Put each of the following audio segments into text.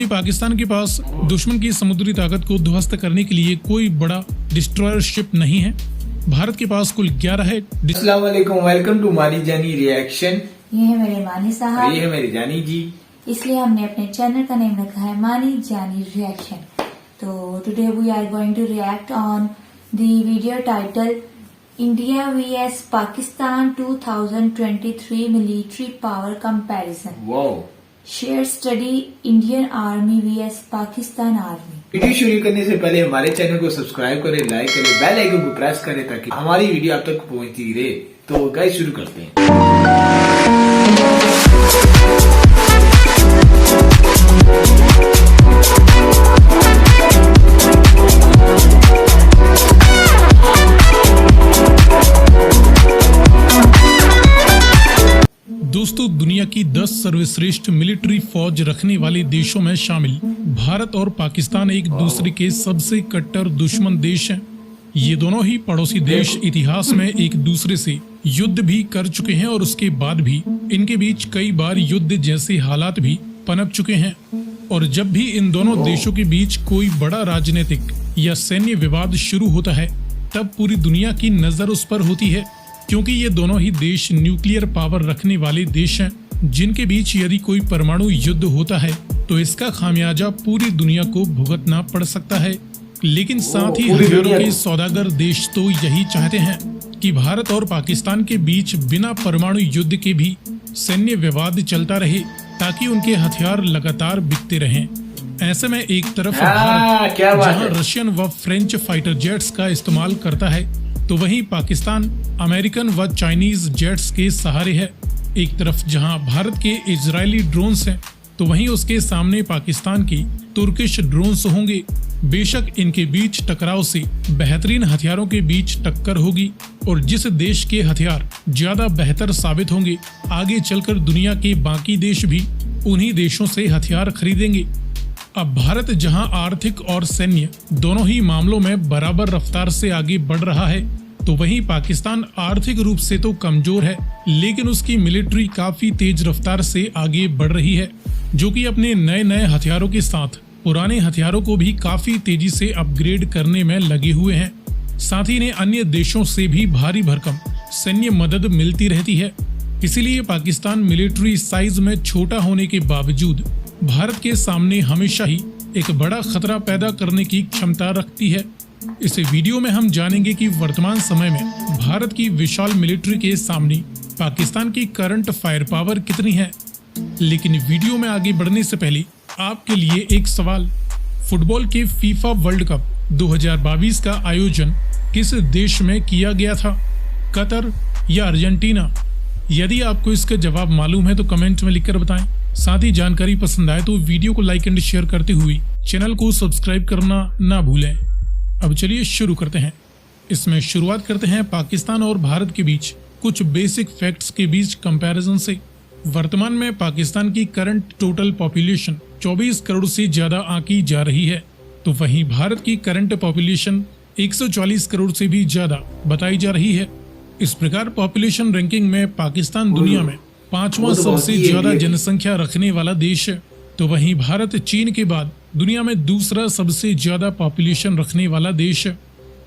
पाकिस्तान के पास दुश्मन की समुद्री ताकत को ध्वस्त करने के लिए कोई बड़ा डिस्ट्रॉयर शिप नहीं है। भारत के पास कुल 11 है। अस्सलाम वालेकुम, वेलकम टू मानी जानी रिएक्शन। ये है मेरे मानी साहब, ये है मेरी जानी जी। इसलिए हमने अपने चैनल का नेम रखा है मानी जानी रिएक्शन। तो today we are going to react on the video title India VS Pakistan 2023 military power comparison. Wow. Share study Indian army VS Pakistan army. Video शुरू करने से पहले हमारे चैनल को सब्सक्राइब करें, लाइक करें, बेल आइकन को प्रेस करें ताकि हमारी वीडियो आप तक पहुंचती रहे। तो गाइस शुरू करते हैं। दोस्तों, दुनिया की 10 सर्वश्रेष्ठ मिलिट्री फौज रखने वाले देशों में शामिल भारत और पाकिस्तान एक दूसरे के सबसे कट्टर दुश्मन देश हैं। ये दोनों ही पड़ोसी देश इतिहास में एक दूसरे से युद्ध भी कर चुके हैं और उसके बाद भी इनके बीच कई बार युद्ध जैसे हालात भी पनप चुके हैं। और जब भी इन दोनों देशों के बीच कोई बड़ा राजनीतिक या सैन्य विवाद शुरू होता है, तब पूरी दुनिया की नजर उस पर होती है, क्योंकि ये दोनों ही देश न्यूक्लियर पावर रखने वाले देश हैं, जिनके बीच यदि कोई परमाणु युद्ध होता है तो इसका खामियाजा पूरी दुनिया को भुगतना पड़ सकता है। लेकिन साथ ही हथियारों के सौदागर देश तो यही चाहते हैं कि भारत और पाकिस्तान के बीच बिना परमाणु युद्ध के भी सैन्य विवाद चलता रहे, ताकि उनके हथियार लगातार बिकते रहें। ऐसे में एक तरफ भारत जहां रशियन व फ्रेंच फाइटर जेट्स का इस्तेमाल करता है, तो वहीं पाकिस्तान अमेरिकन व चाइनीज जेट्स के सहारे है। एक तरफ जहां भारत के इजरायली ड्रोन्स हैं, तो वहीं उसके सामने पाकिस्तान की तुर्किश ड्रोन्स होंगे। बेशक इनके बीच टकराव से बेहतरीन हथियारों के बीच टक्कर होगी, और जिस देश के हथियार ज्यादा बेहतर साबित होंगे, आगे चलकर दुनिया के बाकी देश भी उन्हीं देशों से हथियार खरीदेंगे। अब भारत जहां आर्थिक और सैन्य दोनों ही मामलों में बराबर रफ्तार से आगे बढ़ रहा है, तो वहीं पाकिस्तान आर्थिक रूप से तो कमजोर है, लेकिन उसकी मिलिट्री काफी तेज रफ्तार से आगे बढ़ रही है, जो कि अपने नए नए हथियारों के साथ पुराने हथियारों को भी काफी तेजी से अपग्रेड करने में लगे हुए हैं। साथ ही इन्हें अन्य देशों से भी भारी भरकम सैन्य मदद मिलती रहती है। इसीलिए पाकिस्तान मिलिट्री साइज में छोटा होने के बावजूद भारत के सामने हमेशा ही एक बड़ा खतरा पैदा करने की क्षमता रखती है। इस वीडियो में हम जानेंगे कि वर्तमान समय में भारत की विशाल मिलिट्री के सामने पाकिस्तान की करंट फायर पावर कितनी है। लेकिन वीडियो में आगे बढ़ने से पहले आपके लिए एक सवाल। फुटबॉल के फीफा वर्ल्ड कप 2022 का आयोजन किस देश में किया गया था, कतर या अर्जेंटीना? यदि आपको इसका जवाब मालूम है तो कमेंट में लिखकर बताएं। साथ ही जानकारी पसंद आए तो वीडियो को लाइक एंड शेयर करते हुए चैनल को सब्सक्राइब करना ना भूलें। अब चलिए शुरू करते हैं। इसमें शुरुआत करते हैं पाकिस्तान और भारत के बीच कुछ बेसिक फैक्ट्स के बीच कंपैरिजन से। वर्तमान में पाकिस्तान की करंट टोटल पॉपुलेशन 24 करोड़ से ज्यादा आंकी जा रही है, तो वहीं भारत की करंट पॉपुलेशन 140 करोड़ से भी ज्यादा बताई जा रही है। इस प्रकार पॉपुलेशन रैंकिंग में पाकिस्तान दुनिया में 5वां सबसे ज्यादा जनसंख्या रखने वाला देश है, तो वहीं भारत चीन के बाद दुनिया में दूसरा सबसे ज्यादा पॉपुलेशन रखने वाला देश है।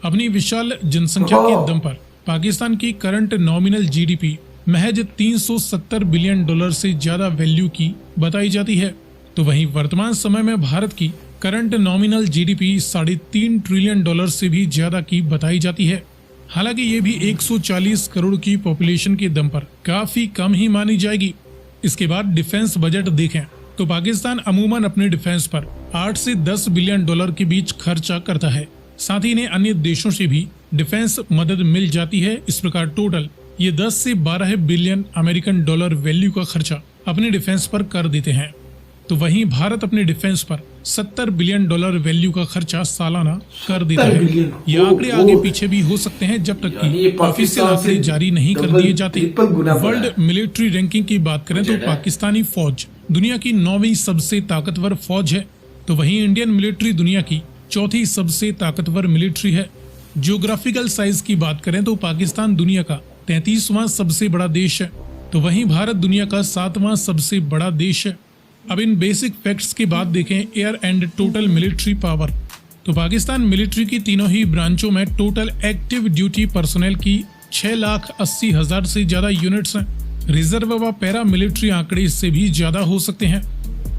अपनी विशाल जनसंख्या के दम पर पाकिस्तान की करंट नॉमिनल जीडीपी महज 370 बिलियन डॉलर से ज्यादा वैल्यू की बताई जाती है, तो वहीं वर्तमान समय में भारत की current nominal GDP 3.5 trillion dollar से भी ज्यादा की बताई जाती है। हालांकि ये भी 140 करोड़ की पॉपुलेशन के दम पर काफी कम ही मानी जाएगी। इसके बाद डिफेंस बजट देखें तो पाकिस्तान अमूमन अपने डिफेंस पर 8 से 10 बिलियन डॉलर के बीच खर्चा करता है। साथ ही इन्हें अन्य देशों से भी डिफेंस मदद मिल जाती है। इस प्रकार टोटल ये 10 से 12 बिलियन अमेरिकन डॉलर वैल्यू का खर्चा अपने डिफेंस पर कर देते हैं, तो वहीं भारत अपने डिफेंस पर 70 बिलियन डॉलर वैल्यू का खर्चा सालाना कर देता है। ये आंकड़े आगे पीछे भी हो सकते हैं जब तक कि ऑफिशियल आंकड़े जारी नहीं कर दिए जाते। वर्ल्ड मिलिट्री रैंकिंग की बात करें तो पाकिस्तानी फौज दुनिया की 9वीं सबसे ताकतवर फौज है, तो वहीं इंडियन मिलिट्री दुनिया की 4थी सबसे ताकतवर मिलिट्री है। जियोग्राफिकल साइज की बात करें तो पाकिस्तान दुनिया का 33वां सबसे बड़ा देश है, तो वहीं भारत दुनिया का 7वां सबसे बड़ा देश है। अब इन बेसिक फैक्ट्स के बाद देखें air and total military power. तो पाकिस्तान मिलिट्री की तीनों ही ब्रांचों में टोटल एक्टिव ड्यूटी पर्सनल की 6,80,000 से ज्यादा यूनिट्स हैं। रिजर्व व पैरा मिलिट्री आंकड़े इससे भी ज्यादा हो सकते हैं।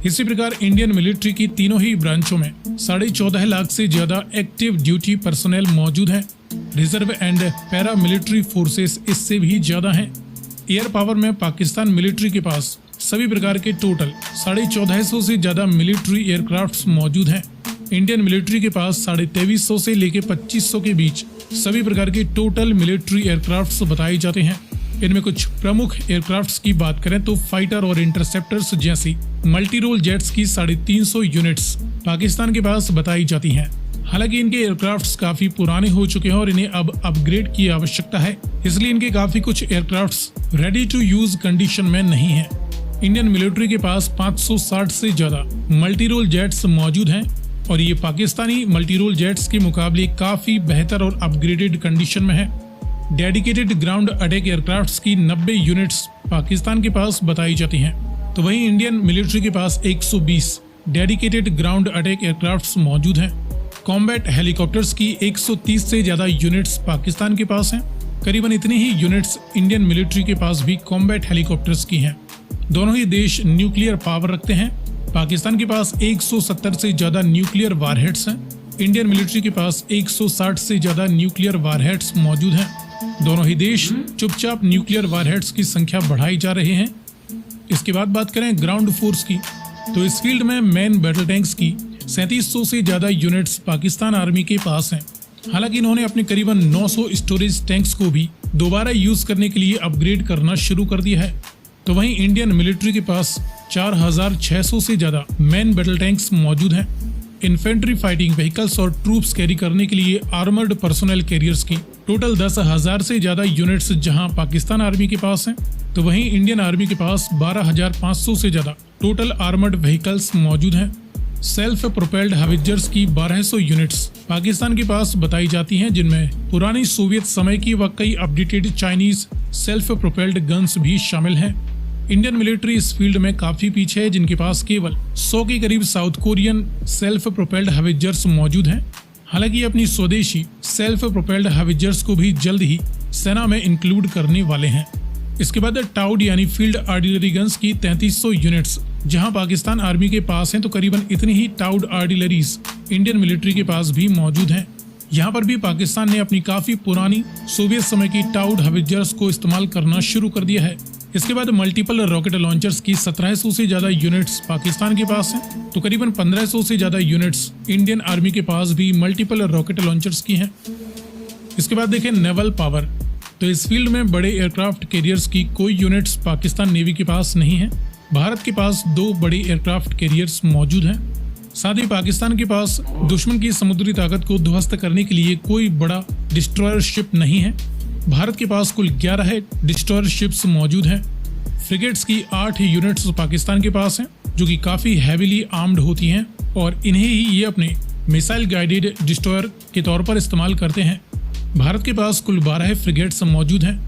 इसी प्रकार इंडियन मिलिट्री की तीनों ही ब्रांचों में 14.5 लाख से ज्यादा एक्टिव ड्यूटी पर्सनल मौजूद हैं। Reserve and para military forces इससे भी ज्यादा हैं। एयर पावर में पाकिस्तान मिलिट्री के पास सभी प्रकार के टोटल 1450 से ज्यादा मिलिट्री एयरक्राफ्ट्स मौजूद हैं। इंडियन मिलिट्री के पास 2350 से लेकर 2500 के बीच सभी प्रकार के टोटल मिलिट्री एयरक्राफ्ट्स बताए जाते हैं। इनमें कुछ प्रमुख एयरक्राफ्ट्स की बात करें तो फाइटर और इंटरसेप्टर्स जैसी मल्टी रोल जेट्स की 350 यूनिट्स पाकिस्तान के पास बताई जाती हैं। हालांकि इनके एयरक्राफ्ट्स काफी पुराने हो चुके हैं और इन्हें अब अपग्रेड की आवश्यकता है, इसलिए इनके काफी कुछ aircrafts ready to use condition में नहीं है। इंडियन मिलिट्री के पास 560 से ज्यादा मल्टी रोल जेट्स मौजूद हैं और ये पाकिस्तानी मल्टी रोल जेट्स के मुकाबले काफी बेहतर और अपग्रेडेड कंडीशन में है। डेडिकेटेड ग्राउंड अटैक एयरक्राफ्ट्स की 90 यूनिट्स पाकिस्तान के पास बताई जाती हैं, तो वहीं इंडियन मिलिट्री के पास 120 डेडिकेटेड ग्राउंड अटैक एयरक्राफ्ट्स मौजूद हैं। कॉम्बैट हेलीकॉप्टर्स की 130 से ज्यादा यूनिट्स पाकिस्तान के पास हैं। करीबन इतनी ही यूनिट्स इंडियन मिलिट्री के पास भी कॉम्बैट हेलीकॉप्टर्स की हैं। दोनों ही देश न्यूक्लियर पावर रखते हैं। पाकिस्तान के पास 170 से ज्यादा न्यूक्लियर वारहेड्स हैं। इंडियन मिलिट्री के पास 160 से ज्यादा न्यूक्लियर वारहेड्स मौजूद हैं। दोनों ही देश चुपचाप न्यूक्लियर वारहेड्स की संख्या बढ़ाई जा रहे हैं। इसके बाद बात करें ग्राउंड फोर्स की, तो इस फील्ड में मेन बैटल टैंक्स की 3700 से ज्यादा यूनिट्स पाकिस्तान आर्मी के पास हैं। हालांकि इन्होंने अपने करीबन 900 स्टोरेज टैंक्स को भी दोबारा यूज करने के लिए अपग्रेड करना शुरू कर दिया है। तो वहीं इंडियन मिलिट्री के पास 4600 से ज्यादा मेन बैटल टैंक्स मौजूद हैं। इन्फेंट्री फाइटिंग व्हीकल्स और ट्रूप्स कैरी करने के लिए आर्मर्ड पर्सनल कैरियर्स की टोटल 10,000 से ज्यादा यूनिट्स जहां पाकिस्तान आर्मी के पास हैं, तो वहीं इंडियन आर्मी के पास 12,500 से ज्यादा टोटल आर्मर्ड व्हीकल्स मौजूद हैं। सेल्फ प्रोपेल्ड हाविजर्स की 1200 यूनिट्स पाकिस्तान के पास बताई जाती हैं, जिनमें पुरानी सोवियत समय की व कई updated Chinese self propelled guns भी शामिल हैं। इंडियन मिलिट्री इस फील्ड में काफी पीछे है, जिनके पास केवल 100 के करीब साउथ कोरियन सेल्फ प्रोपेल्ड हाविजर्स मौजूद हैं। हालांकि अपनी स्वदेशी सेल्फ प्रोपेल्ड हाविजर्स को भी जल्द ही सेना में इंक्लूड करने वाले हैं। इसके बाद टाउड यानी फील्ड आर्टिलरी गन्स की 3300 यूनिट्स जहां पाकिस्तान आर्मी के पास हैं, तो करीबन इतनी ही टाउड आर्टिलरीज इंडियन मिलिट्री के पास भी मौजूद हैं। यहाँ पर भी पाकिस्तान ने अपनी काफी पुरानी सोवियत समय की टाउड हाविजर्स को इस्तेमाल करना शुरू कर दिया है। इसके बाद मल्टीपल रॉकेट लॉन्चर्स की 1700 से ज्यादा यूनिट्स पाकिस्तान के पास हैं, तो करीबन 1500 से ज्यादा यूनिट्स इंडियन आर्मी के पास भी मल्टीपल रॉकेट लॉन्चर्स की हैं। इसके बाद देखें नेवल पावर, तो इस फील्ड में बड़े एयरक्राफ्ट कैरियर्स की कोई यूनिट्स पाकिस्तान नेवी के पास नहीं है। भारत के पास 2 बड़े एयरक्राफ्ट कैरियर्स मौजूद हैं। साथ ही पाकिस्तान के पास दुश्मन की समुद्री ताकत को ध्वस्त करने के लिए कोई बड़ा डिस्ट्रॉयर शिप नहीं है। भारत के पास कुल 11 डिस्ट्रॉयर शिप्स मौजूद हैं। फ्रिगेट्स की 8 यूनिट्स पाकिस्तान के पास हैं, जो कि काफी हैवीली आर्म्ड होती हैं और इन्हें ही ये अपने मिसाइल गाइडेड डिस्ट्रॉयर के तौर पर इस्तेमाल करते हैं। भारत के पास कुल 12 फ्रिगेट्स मौजूद हैं।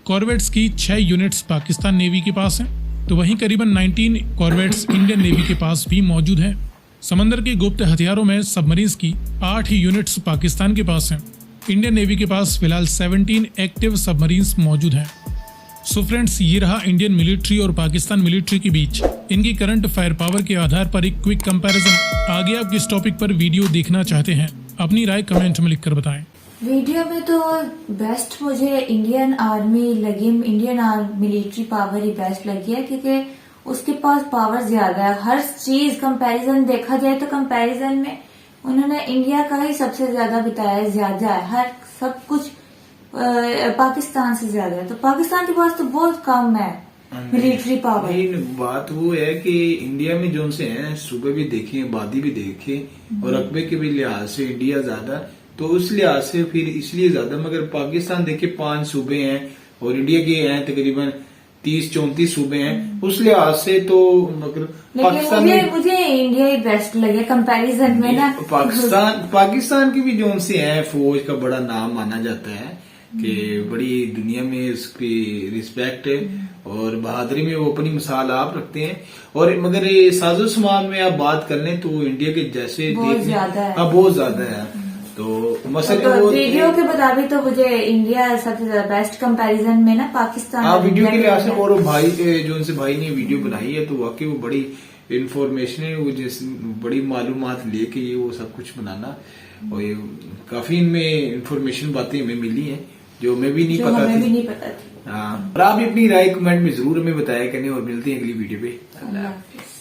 कॉर्वेट्स की 6 यूनिट्स पाकिस्तान नेवी के पास हैं, तो वहीं करीबन 19 कॉर्वेट्स इंडियन नेवी के पास भी मौजूद हैं। समंदर के गुप्त हथियारों में सबमरीन्स की 8 यूनिट्स पाकिस्तान के पास हैं। इंडियन नेवी के पास फिलहाल 17 एक्टिव सबमरीन्स मौजूद हैं। सो फ्रेंड्स, ये रहा इंडियन मिलिट्री और पाकिस्तान मिलिट्री के बीच इनकी करंट फायर पावर के आधार पर एक क्विक कंपैरिजन। आगे आप किस टॉपिक पर वीडियो देखना चाहते हैं, अपनी राय कमेंट में लिखकर बताएं। वीडियो में तो बेस्ट मुझे इंडियन आर्मी लगी, इंडियन मिलिट्री पावर ही बेस्ट लगी है, क्योंकि उसके पास पावर ज्यादा है। हर चीज कंपैरिजन देखा जाए तो कंपैरिजन में उन्होंने इंडिया का ही सबसे ज्यादा बताया, ज्यादा है हर सब कुछ पाकिस्तान से ज्यादा है। तो पाकिस्तान के पास तो बहुत कम है मिलिट्री पावर। बात वो है कि इंडिया में जो से हैं सूबे भी देखे, आबादी भी देखे और रकबे के भी लिहाज से इंडिया ज्यादा, तो उस लिहाज से फिर इसलिए ज्यादा। मगर पाकिस्तान देखे 5 सूबे हैं और इंडिया के हैं तकरीबन 30-34 सूबे हैं, उस लिहाज से तो मतलब पाकिस्तान मुझे इंडिया ही बेस्ट लगे कंपैरिजन में ना। पाकिस्तान की भी जो से है फौज का बड़ा नाम माना जाता है, कि बड़ी दुनिया में उसकी रिस्पेक्ट है और बहादुरी में वो अपनी मिसाल आप रखते हैं। और मगर ये साजो सामान में आप बात कर लें तो इंडिया के जैसे बहुत देखने ज्यादा है। हाँ बहुत ज्यादा है। तो मसला तो वो वीडियो के मुताबिक तो मुझे इंडिया सबसे ज्यादा बेस्ट कंपैरिजन में ना पाकिस्तान हाँ और वीडियो इंडिया के लिहाज से है। और भाई जो उनसे भाई ने वीडियो बनाई है तो वाकई वो बड़ी इंफॉर्मेशन है, वो जिस बड़ी मालूमात लेके ये वो सब कुछ बनाना और ये काफी इनमें इंफॉर्मेशन बातें हमें मिली हैं जो हमें भी नहीं जो पता हमें भी थी। नहीं पता थी। हाँ और आप भी अपनी राय कमेंट में जरूर हमें बताया करें और मिलते हैं अगली वीडियो पे। अल्लाह हाफिज।